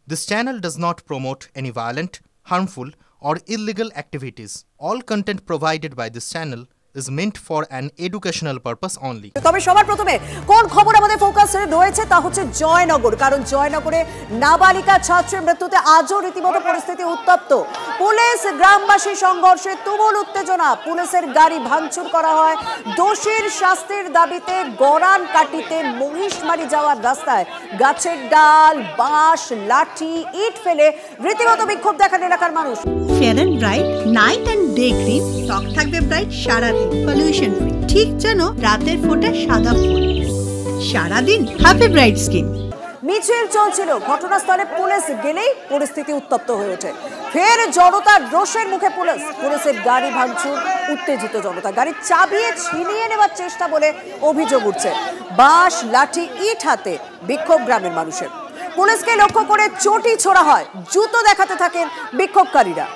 This channel does not promote any violent, harmful, or illegal activities. All content provided by this channel is meant for an educational purpose only. তবে সবার প্রথমে কোন খবর আমাদের ফোকাসে রয়েছে তা হচ্ছে জয়নগর, কারণ জয়নগরে নাবালিকা ছাত্রের মৃত্যুতে আজও রীতিমতো পরিস্থিতি উত্তপ্ত। পুলিশ গ্রামবাসী সংঘর্ষে তুমুল উত্তেজনা, পুলিশের গাড়ি ভাঙচুর করা হয়। দোষীর শাস্তির দাবিতে গড়ান কাটিতে মহিষমারি যাওয়ার রাস্তায় গাছের ডাল, বাঁশ, লাঠি, ইট ফেলে রীতিমতো বিক্ষোভ দেখান এলাকার মানুষ। Fair and bright night and day cream ত্বক থাকবে ব্রাইট সারাদিন, পলিউশন ফ্রি, ঠিক যেন রাতের ফোঁটা সাদা ফুল। সারাদিন হ্যাপি ব্রাইট স্কিন। মিছিল চলছিল, ঘটনাস্থলে পুলিশ গেলেই পরিস্থিতি উত্তপ্ত হয়ে ওঠে। ফের জনতার রোষের মুখে পুলিশের গাড়ি ভাঙচুর, উত্তেজিত জনতা গাড়ির চাবি ছিনিয়ে নেওয়ার চেষ্টা বলে অভিযোগ উঠছে। বাঁশ, লাঠি, ইট হাতে বিক্ষোভ গ্রামের মানুষের। পুলিশকে লক্ষ্য করে চটি ছোড়া হয়, জুতো দেখাতে থাকেন বিক্ষোভকারীরা।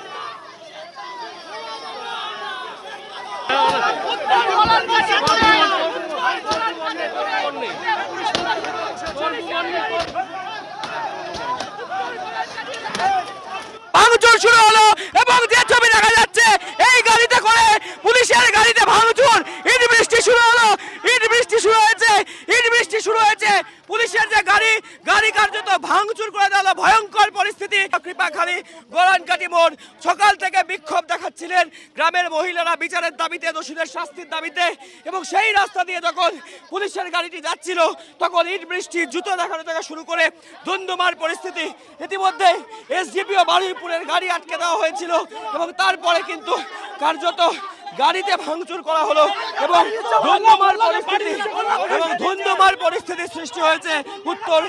ভাঙচুর শুরু হলো এবং যে ছবি দেখা যাচ্ছে এই গাড়িতে করে পুলিশের গাড়িতে ভাঙচুর। ইট বৃষ্টি শুরু হলো, ইট বৃষ্টি শুরু হয়েছে, ইট বৃষ্টি শুরু হয়েছে। পুলিশের যে গাড়ি কার্যত ভাঙচুর করে দেওয়া হলো। ভয়ঙ্কর পরিস্থিতি। কৃপাখালী গোরানকাটি মোড়, সকাল থেকে বিক্ষোভ দেখাচ্ছিলেন গ্রামের মহিলারা বিচারের দাবিতে, দোষীদের শাস্তির দাবিতে, এবং সেই রাস্তা দিয়ে যখন পুলিশের গাড়িটি যাচ্ছিল তখন ইট বৃষ্টি, জুতো দেখানো থেকে শুরু করে ধুন্ধুমার পরিস্থিতি। ইতিমধ্যে এসডিপিও বারুইপুরের গাড়ি আটকে দেওয়া হয়েছিল এবং তারপরে কিন্তু কার্যত গাড়িতে ভাঙচুর করা হলো এবং ধুন্ধুমার পরিস্থিতি সৃষ্টি হয়েছে উত্তর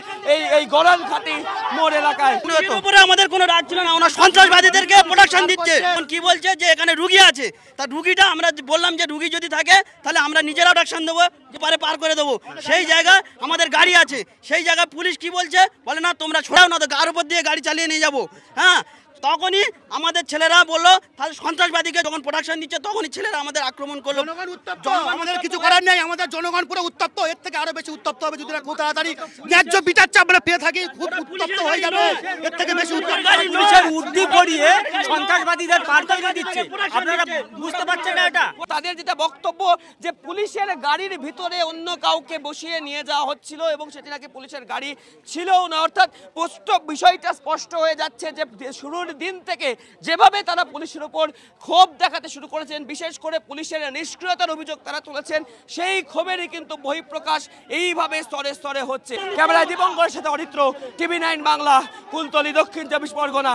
এই গোরানঘাটি মোড় এলাকায়। উপরে আমাদের কোনো রাজ ছিল না, ওনার সন্ত্রাসবাদীদেরকে প্রোটেকশন দিচ্ছে। কি বলছে যে এখানে রুগী আছে, তার রুগীটা আমরা বললাম যে রুগী যদি থাকে তাহলে আমরা নিজেরাও ডাকশন দেবো, যে পার করে দেবো। সেই জায়গায় আমাদের গাড়ি আছে, সেই জায়গায় পুলিশ কি বলছে, বলে না তোমরা ছোড়াও না, তো গার উপর দিয়ে গাড়ি চালিয়ে নিয়ে যাবো। হ্যাঁ, তখনই আমাদের ছেলেরা বললো, তাহলে সন্ত্রাসবাদীকে যখন প্রোটেকশন দিচ্ছে তখনই ছেলেরা আমাদের আক্রমণ করলো। আমাদের কিছু করার নেই, আমাদের জনগণ পুরো উত্তপ্ত। এর থেকে আরো বেশি উত্তপ্ত হবে যদি খুব তাড়াতাড়ি ন্যায্য বিচার চাপ আমরা পেয়ে থাকি। খুব উত্তপ্ত হয়ে যাবে, এর থেকে বেশি উত্তপ্ত। পুলিশের উর্দি পড়িয়ে সন্ত্রাসবাদীদের পার করে দিচ্ছে, আপনারা বুঝতে পারছেন না? এটা তাদের যেটা বক্তব্য যে পুলিশের গাড়ির ভিতরে অন্য কাউকে বসিয়ে নিয়ে যাওয়া হচ্ছিল এবং সেটি নাকি পুলিশের গাড়ি ছিলও না। অর্থাৎ বিষয়টা স্পষ্ট হয়ে যাচ্ছে যে শুরুর দিন থেকে যেভাবে তারা পুলিশের উপর ক্ষোভ দেখাতে শুরু করেছেন, বিশেষ করে পুলিশের নিষ্ক্রিয়তার অভিযোগ তারা তুলেছেন, সেই ক্ষোভেরই কিন্তু বহিঃপ্রকাশ এইভাবে স্তরে স্তরে হচ্ছে। ক্যামেরায় দীপঙ্করের সাথে অরিত্র, টিভি 9 বাংলা, কুলতলি, দক্ষিণ 24 পরগনা।